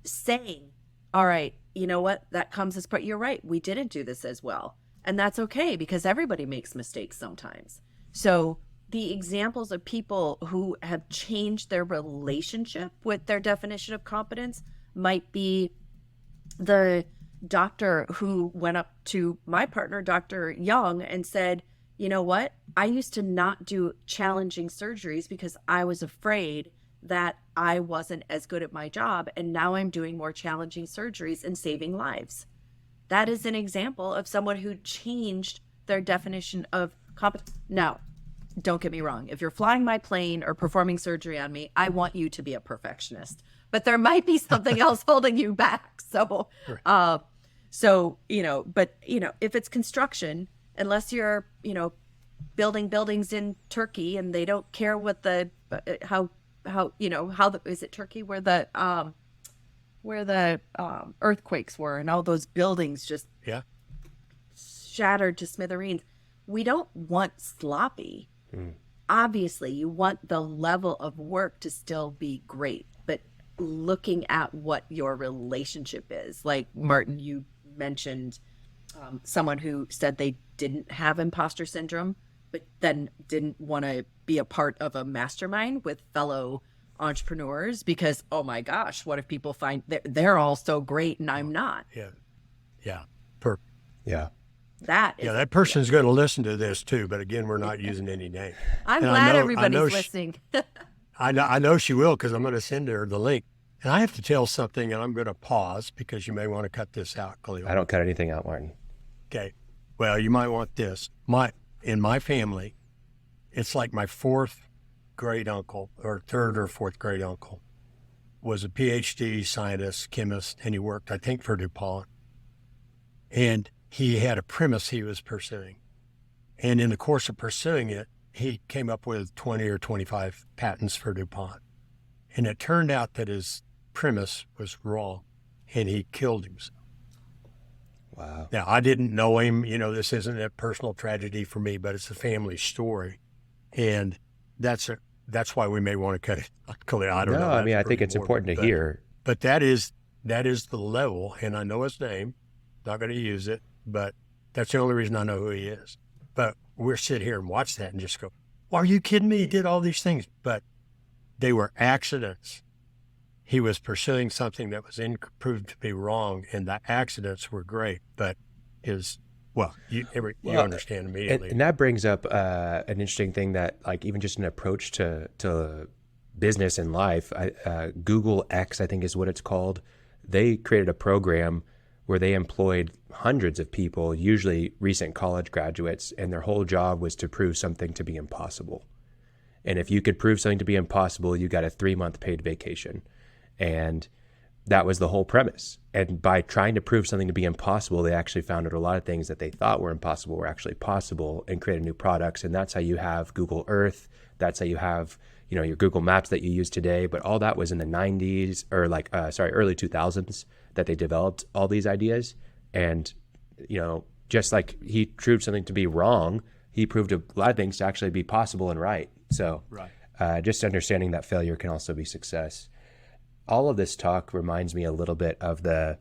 Saying, all right, you know what? That comes as part. You're right. We didn't do this as well. And that's okay, because everybody makes mistakes sometimes. So the examples of people who have changed their relationship with their definition of competence might be the doctor who went up to my partner, Dr. Young, and said, you know what? I used to not do challenging surgeries because I was afraid that I wasn't as good at my job. And now I'm doing more challenging surgeries and saving lives. That is an example of someone who changed their definition of competence. Now, don't get me wrong. If you're flying my plane or performing surgery on me, I want you to be a perfectionist, but there might be something else holding you back. So, but if it's construction, unless you're, building buildings in Turkey and they don't care what is it Turkey where the, where the earthquakes were and all those buildings just Yeah. shattered to smithereens. We don't want sloppy. Obviously, you want the level of work to still be great, but looking at what your relationship is, like Martin, you mentioned someone who said they didn't have imposter syndrome, but then didn't want to be a part of a mastermind with fellow entrepreneurs because, oh my gosh, what if people find they're all so great and I'm not? Yeah. Yeah. Yeah. That person's going to listen to this too. But again, we're not using any name. I'm And glad I everybody's know listening. I know she will, because I'm going to send her the link. And I have to tell something, and I'm going to pause because you may want to cut this out, Khalil. I don't cut anything out, Martin. Okay. Well, you might want this. In my family, it's like my fourth great uncle or third or fourth great uncle was a PhD scientist, chemist, and he worked, I think, for DuPont. And he had a premise he was pursuing. And in the course of pursuing it, he came up with 20 or 25 patents for DuPont. And it turned out that his premise was wrong, and he killed himself. Wow. Now, I didn't know him. This isn't a personal tragedy for me, but it's a family story. And that's why we may want to cut it. I don't know. I mean, I think it's important to hear. But that is the level, and I know his name. Not going to use it, but that's the only reason I know who he is. But we're sit here and watch that and just go, well, are you kidding me? He did all these things, but they were accidents. He was pursuing something that was proved to be wrong, and the accidents were great, but you understand immediately. And that brings up an interesting thing that, like, even just an approach to business and life. Google X, I think is what it's called. They created a program where they employed hundreds of people, usually recent college graduates, and their whole job was to prove something to be impossible. And if you could prove something to be impossible, you got a 3-month paid vacation. And that was the whole premise. And by trying to prove something to be impossible, they actually found out a lot of things that they thought were impossible were actually possible, and created new products. And that's how you have Google Earth. That's how you have, your Google Maps that you use today. But all that was in the 90s or early 2000s that they developed all these ideas. And, just like he proved something to be wrong, he proved a lot of things to actually be possible and right. So just understanding that failure can also be success. All of this talk reminds me a little bit of the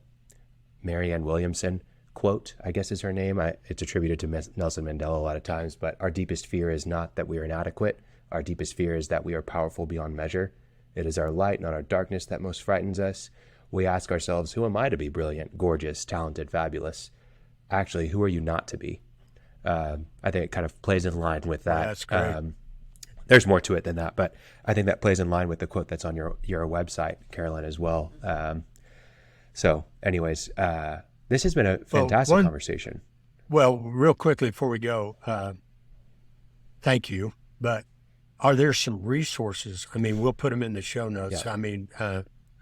Marianne Williamson quote, I guess is her name. It's attributed to Nelson Mandela a lot of times, but our deepest fear is not that we are inadequate. Our deepest fear is that we are powerful beyond measure. It is our light, not our darkness, that most frightens us. We ask ourselves, who am I to be brilliant, gorgeous, talented, fabulous? Actually, who are you not to be? I think it kind of plays in line with that. That's great. There's more to it than that, but I think that plays in line with the quote that's on your website, Carolyn, as well. So anyways, this has been a fantastic conversation. Well, real quickly before we go, thank you. But are there some resources? I mean, we'll put them in the show notes. Yeah. I mean,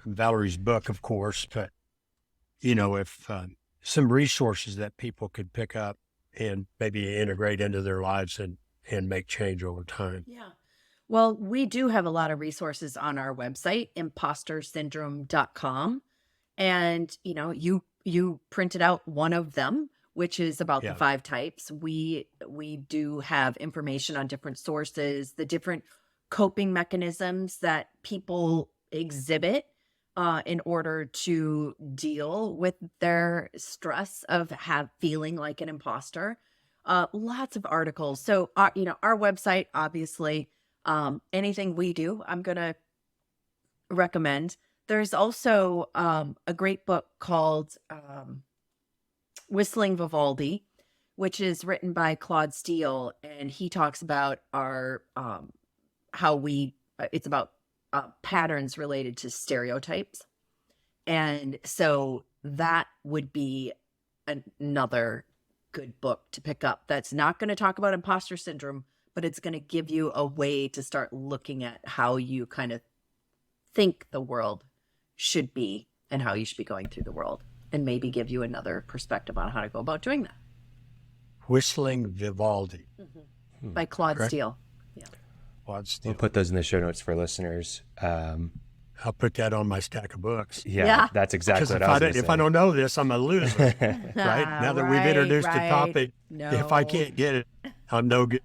Valerie's book, of course, but, if some resources that people could pick up and maybe integrate into their lives and make change over time. Yeah. Well, we do have a lot of resources on our website, impostersyndrome.com. And, you printed out one of them, which is about the 5 types. We do have information on different sources, the different coping mechanisms that people exhibit in order to deal with their stress of feeling like an imposter. Lots of articles. So, our website, obviously, anything we do, I'm going to recommend. There's also a great book called Whistling Vivaldi, which is written by Claude Steele. And he talks about it's about patterns related to stereotypes. And so that would be another good book to pick up that's not going to talk about imposter syndrome, but it's going to give you a way to start looking at how you kind of think the world should be and how you should be going through the world, and maybe give you another perspective on how to go about doing that. Whistling Vivaldi. By Claude Steele. Yeah. Claude Steele. We'll put those in the show notes for listeners. I'll put that on my stack of books. Yeah. That's exactly Because what I was going to say. if I don't know this, I'm a loser, right? Now that we've introduced the topic, No. if I can't get it, I'm no good.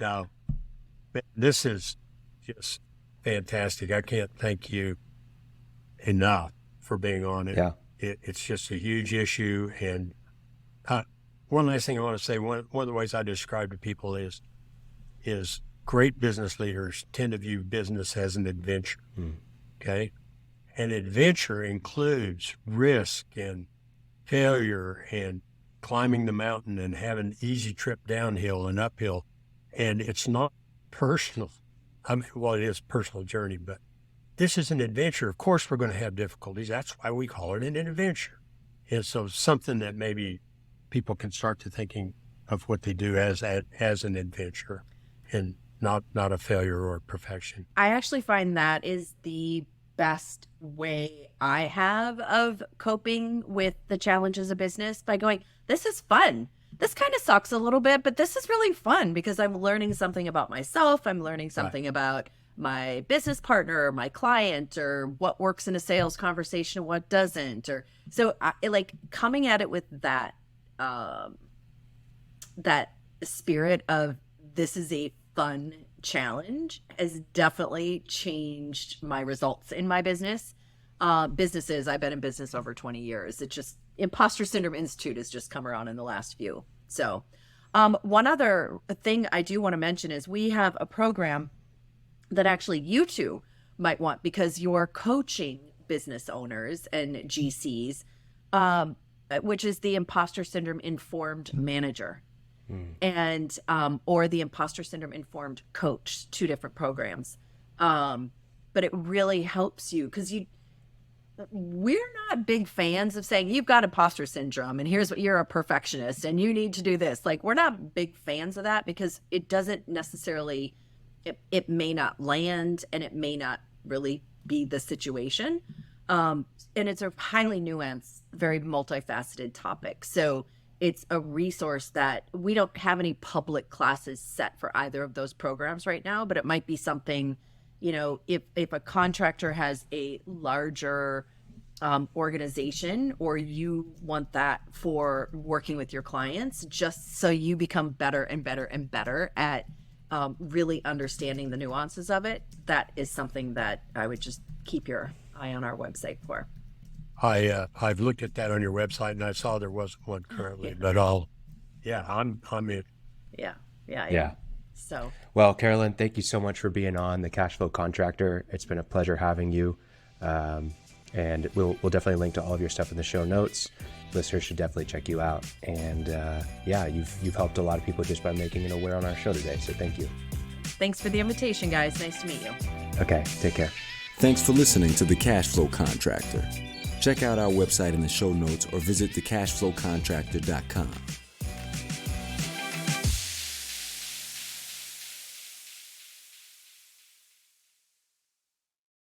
No, this is just fantastic. I can't thank you enough for being on it. Yeah. It's just a huge issue. And one last thing I want to say, one of the ways I describe to people is great business leaders tend to view business as an adventure. Okay. And adventure includes risk and failure and climbing the mountain and having an easy trip downhill and uphill. And it's not personal. I mean, well, it is a personal journey, but this is an adventure. Of course, we're going to have difficulties. That's why we call it an adventure. And so something that maybe people can start to thinking of what they do as an adventure and not a failure or perfection. I actually find that is the best way I have of coping with the challenges of business, by going, this is fun. This kind of sucks a little bit, but this is really fun because I'm learning something about myself. I'm learning something about my business partner or my client, or what works in a sales conversation and what doesn't. Or so like coming at it with that that spirit of this is a fun challenge has definitely changed my results in my business. Businesses, I've been in business over 20 years. It just, Imposter Syndrome Institute has just come around in the last few. So one other thing I do want to mention is we have a program that actually you two might want, because you're coaching business owners and GCs, which is the Imposter Syndrome Informed Manager. And or the Imposter Syndrome Informed Coach, two different programs. But it really helps you, because we're not big fans of saying you've got imposter syndrome and here's what, you're a perfectionist and you need to do this. Like, we're not big fans of that, because it doesn't necessarily, it may not land and it may not really be the situation. And it's a highly nuanced, very multifaceted topic. So it's a resource that we don't have any public classes set for either of those programs right now, but it might be something, you know, if a contractor has a larger organization, or you want that for working with your clients, just so you become better and better and better at really understanding the nuances of it, that is something that I would just keep your eye on our website for. I've looked at that on your website and I saw there wasn't one currently, but I'm in. Yeah. So, well, Carolyn, thank you so much for being on the Cashflow Contractor. It's been a pleasure having you. And we'll definitely link to all of your stuff in the show notes. Listeners should definitely check you out. And you've helped a lot of people just by making it aware on our show today. So thank you. Thanks for the invitation, guys. Nice to meet you. Okay, take care. Thanks for listening to The Cashflow Contractor. Check out our website in the show notes or visit thecashflowcontractor.com.